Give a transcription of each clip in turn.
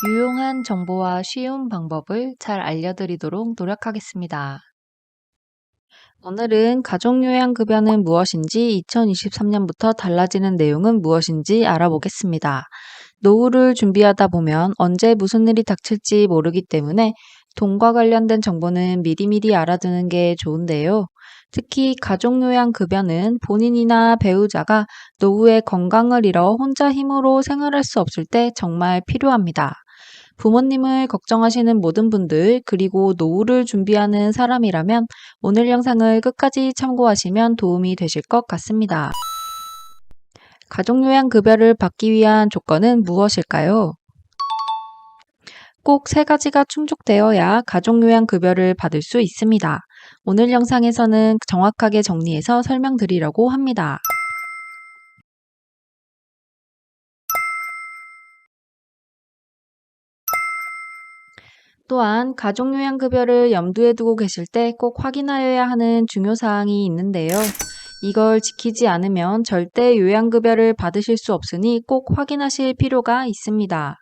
유용한 정보와 쉬운 방법을 잘 알려드리도록 노력하겠습니다. 오늘은 가족요양급여는 무엇인지, 2023년부터 달라지는 내용은 무엇인지 알아보겠습니다. 노후를 준비하다 보면 언제 무슨 일이 닥칠지 모르기 때문에 돈과 관련된 정보는 미리미리 알아두는 게 좋은데요. 특히 가족요양급여는 본인이나 배우자가 노후에 건강을 잃어 혼자 힘으로 생활할 수 없을 때 정말 필요합니다. 부모님을 걱정하시는 모든 분들, 그리고 노후를 준비하는 사람이라면 오늘 영상을 끝까지 참고하시면 도움이 되실 것 같습니다. 가족요양급여를 받기 위한 조건은 무엇일까요? 꼭 3가지가 충족되어야 가족요양급여를 받을 수 있습니다. 오늘 영상에서는 정확하게 정리해서 설명드리려고 합니다. 또한 가족요양급여를 염두에 두고 계실 때 꼭 확인하여야 하는 중요사항이 있는데요. 이걸 지키지 않으면 절대 요양급여를 받으실 수 없으니 꼭 확인하실 필요가 있습니다.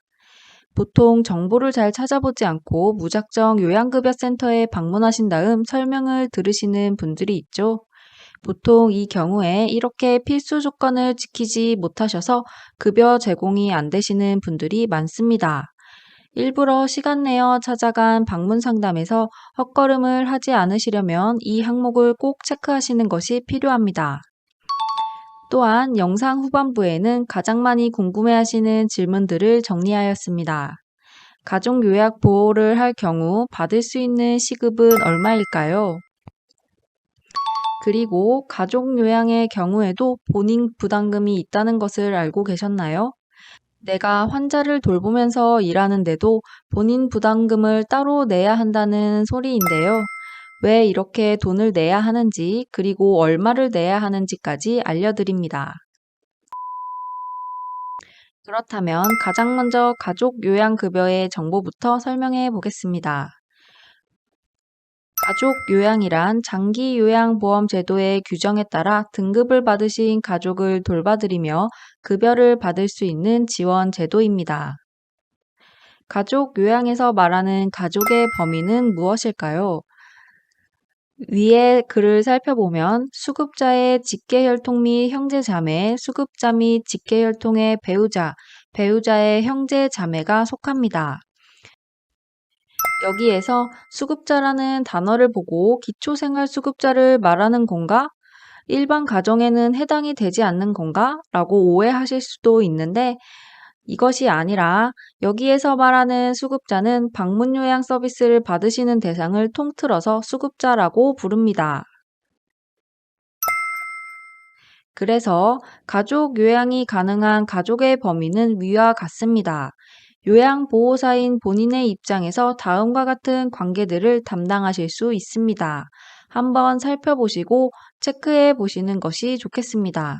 보통 정보를 잘 찾아보지 않고 무작정 요양급여 센터에 방문하신 다음 설명을 들으시는 분들이 있죠. 보통 이 경우에 이렇게 필수 조건을 지키지 못하셔서 급여 제공이 안 되시는 분들이 많습니다. 일부러 시간 내어 찾아간 방문 상담에서 헛걸음을 하지 않으시려면 이 항목을 꼭 체크하시는 것이 필요합니다. 또한 영상 후반부에는 가장 많이 궁금해하시는 질문들을 정리하였습니다. 가족 요약 보호를 할 경우 받을 수 있는 시급은 얼마일까요? 그리고 가족 요양의 경우에도 본인 부담금이 있다는 것을 알고 계셨나요? 내가 환자를 돌보면서 일하는데도 본인 부담금을 따로 내야 한다는 소리인데요. 왜 이렇게 돈을 내야 하는지, 그리고 얼마를 내야 하는지까지 알려드립니다. 그렇다면 가장 먼저 가족 요양급여의 정보부터 설명해 보겠습니다. 가족 요양이란 장기 요양보험 제도의 규정에 따라 등급을 받으신 가족을 돌봐드리며 급여를 받을 수 있는 지원 제도입니다. 가족 요양에서 말하는 가족의 범위는 무엇일까요? 위의 글을 살펴보면 수급자의 직계혈통 및 형제자매, 수급자 및 직계혈통의 배우자, 배우자의 형제자매가 속합니다. 여기에서 수급자라는 단어를 보고 기초생활수급자를 말하는 건가? 일반 가정에는 해당이 되지 않는 건가? 라고 오해하실 수도 있는데 이것이 아니라 여기에서 말하는 수급자는 방문요양 서비스를 받으시는 대상을 통틀어서 수급자라고 부릅니다. 그래서 가족 요양이 가능한 가족의 범위는 위와 같습니다. 요양보호사인 본인의 입장에서 다음과 같은 관계들을 담당하실 수 있습니다. 한번 살펴보시고 체크해 보시는 것이 좋겠습니다.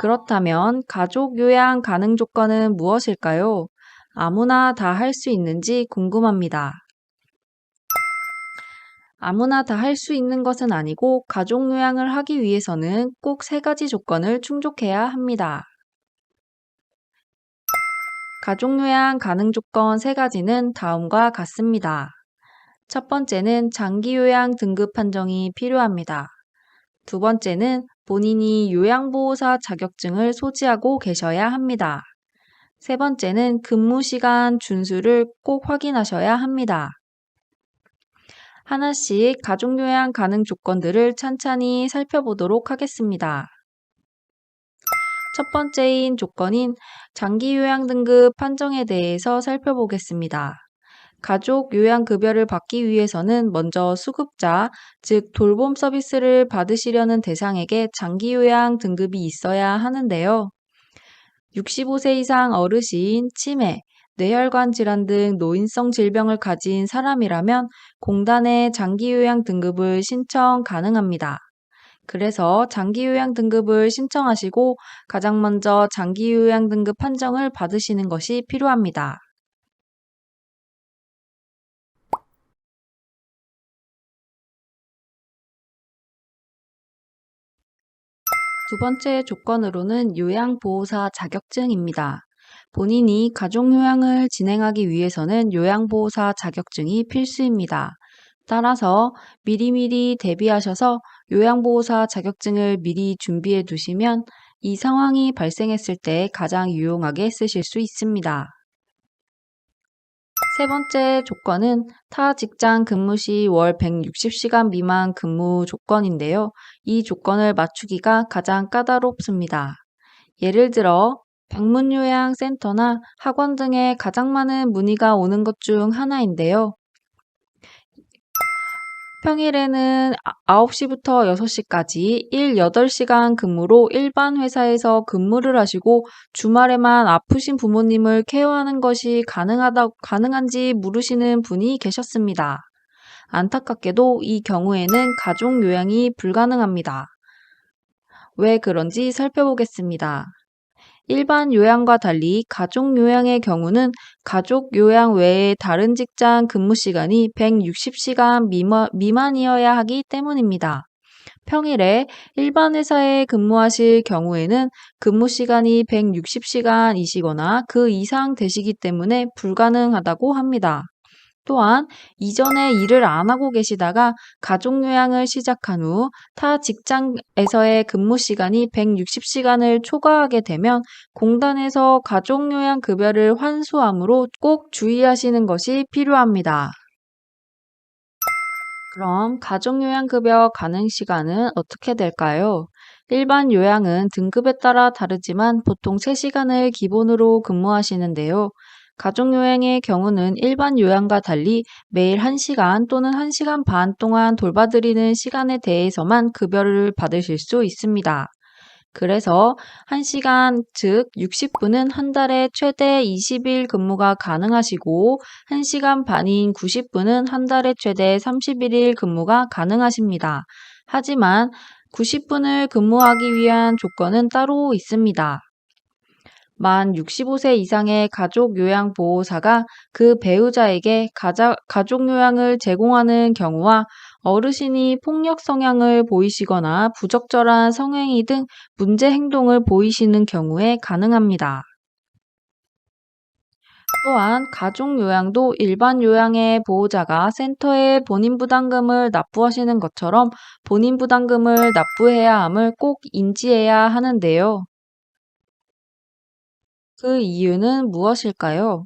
그렇다면 가족 요양 가능 조건은 무엇일까요? 아무나 다 할 수 있는지 궁금합니다. 아무나 다 할 수 있는 것은 아니고 가족 요양을 하기 위해서는 꼭 3가지 조건을 충족해야 합니다. 가족 요양 가능 조건 3가지는 다음과 같습니다. 첫 번째는 장기 요양 등급 판정이 필요합니다. 두 번째는 본인이 요양보호사 자격증을 소지하고 계셔야 합니다. 세 번째는 근무 시간 준수를 꼭 확인하셔야 합니다. 하나씩 가족 요양 가능 조건들을 찬찬히 살펴보도록 하겠습니다. 첫 번째인 조건인 장기 요양 등급 판정에 대해서 살펴보겠습니다. 가족 요양급여를 받기 위해서는 먼저 수급자, 즉 돌봄 서비스를 받으시려는 대상에게 장기 요양 등급이 있어야 하는데요. 65세 이상 어르신, 치매, 뇌혈관 질환 등 노인성 질병을 가진 사람이라면 공단의 장기 요양 등급을 신청 가능합니다. 그래서 장기 요양 등급을 신청하시고 가장 먼저 장기 요양 등급 판정을 받으시는 것이 필요합니다. 두 번째 조건으로는 요양보호사 자격증입니다. 본인이 가족요양을 진행하기 위해서는 요양보호사 자격증이 필수입니다. 따라서 미리미리 대비하셔서 요양보호사 자격증을 미리 준비해 두시면 이 상황이 발생했을 때 가장 유용하게 쓰실 수 있습니다. 세 번째 조건은 타 직장 근무 시 월 160시간 미만 근무 조건인데요. 이 조건을 맞추기가 가장 까다롭습니다. 예를 들어 방문요양센터나 학원 등에 가장 많은 문의가 오는 것 중 하나인데요. 평일에는 9시부터 6시까지 일 8시간 근무로 일반 회사에서 근무를 하시고 주말에만 아프신 부모님을 케어하는 것이 가능한지 물으시는 분이 계셨습니다. 안타깝게도 이 경우에는 가족 요양이 불가능합니다. 왜 그런지 살펴보겠습니다. 일반 요양과 달리 가족 요양의 경우는 가족 요양 외에 다른 직장 근무 시간이 160시간 미만이어야 하기 때문입니다. 평일에 일반 회사에 근무하실 경우에는 근무 시간이 160시간이시거나 그 이상 되시기 때문에 불가능하다고 합니다. 또한 이전에 일을 안 하고 계시다가 가족요양을 시작한 후 타 직장에서의 근무 시간이 160시간을 초과하게 되면 공단에서 가족요양 급여를 환수하므로 꼭 주의하시는 것이 필요합니다. 그럼 가족요양급여 가능 시간은 어떻게 될까요? 일반 요양은 등급에 따라 다르지만 보통 3시간을 기본으로 근무하시는데요. 가족요양의 경우는 일반 요양과 달리 매일 1시간 또는 1시간 반 동안 돌봐드리는 시간에 대해서만 급여를 받으실 수 있습니다. 그래서 1시간, 즉 60분은 한 달에 최대 20일 근무가 가능하시고 1시간 반인 90분은 한 달에 최대 31일 근무가 가능하십니다. 하지만 90분을 근무하기 위한 조건은 따로 있습니다. 만 65세 이상의 가족요양보호사가 그 배우자에게 가족요양을 제공하는 경우와 어르신이 폭력 성향을 보이시거나 부적절한 성행위 등 문제 행동을 보이시는 경우에 가능합니다. 또한 가족요양도 일반 요양의 보호자가 센터에 본인 부담금을 납부하시는 것처럼 본인 부담금을 납부해야 함을 꼭 인지해야 하는데요. 그 이유는 무엇일까요?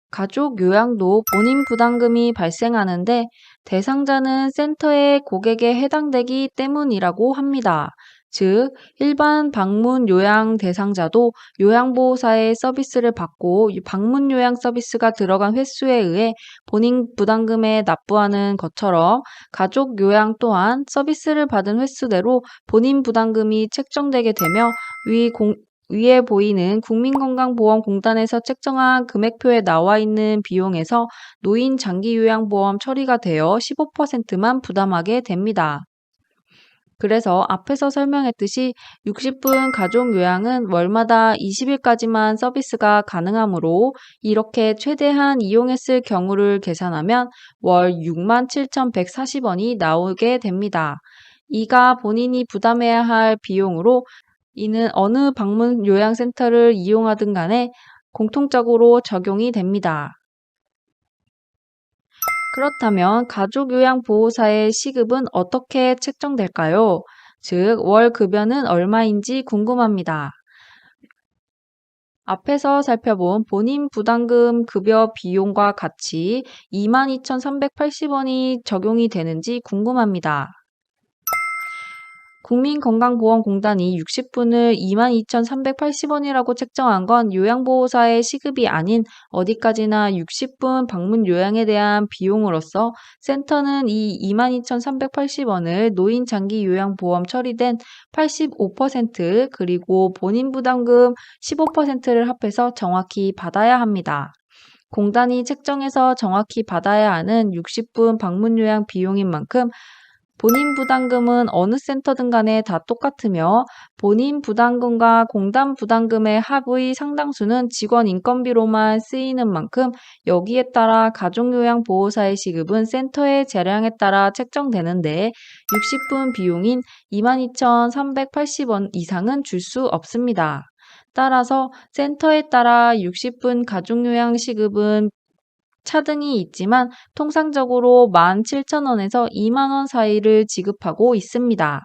가족 요양도 본인 부담금이 발생하는데 대상자는 센터의 고객에 해당되기 때문이라고 합니다. 즉, 일반 방문 요양 대상자도 요양보호사의 서비스를 받고 방문 요양 서비스가 들어간 횟수에 의해 본인 부담금에 납부하는 것처럼 가족 요양 또한 서비스를 받은 횟수대로 본인 부담금이 책정되게 되며 위에 보이는 국민건강보험공단에서 책정한 금액표에 나와 있는 비용에서 노인 장기요양보험 처리가 되어 15%만 부담하게 됩니다. 그래서 앞에서 설명했듯이 60분 가족요양은 월마다 20일까지만 서비스가 가능하므로 이렇게 최대한 이용했을 경우를 계산하면 월 67,140원이 나오게 됩니다. 이가 본인이 부담해야 할 비용으로 이는 어느 방문 요양센터를 이용하든 간에 공통적으로 적용이 됩니다. 그렇다면 가족요양보호사의 시급은 어떻게 책정될까요? 즉, 월 급여는 얼마인지 궁금합니다. 앞에서 살펴본 본인 부담금 급여 비용과 같이 22,380원이 적용이 되는지 궁금합니다. 국민건강보험공단이 60분을 22,380원이라고 책정한 건 요양보호사의 시급이 아닌 어디까지나 60분 방문 요양에 대한 비용으로서 센터는 이 22,380원을 노인장기요양보험 처리된 85% 그리고 본인 부담금 15%를 합해서 정확히 받아야 합니다. 공단이 책정해서 정확히 받아야 하는 60분 방문 요양 비용인 만큼 본인 부담금은 어느 센터든 간에 다 똑같으며 본인 부담금과 공단 부담금의 합의 상당수는 직원 인건비로만 쓰이는 만큼 여기에 따라 가족요양보호사의 시급은 센터의 재량에 따라 책정되는데 60분 비용인 22,380원 이상은 줄 수 없습니다. 따라서 센터에 따라 60분 가족요양 시급은 차등이 있지만 통상적으로 17,000원에서 2만 원 사이를 지급하고 있습니다.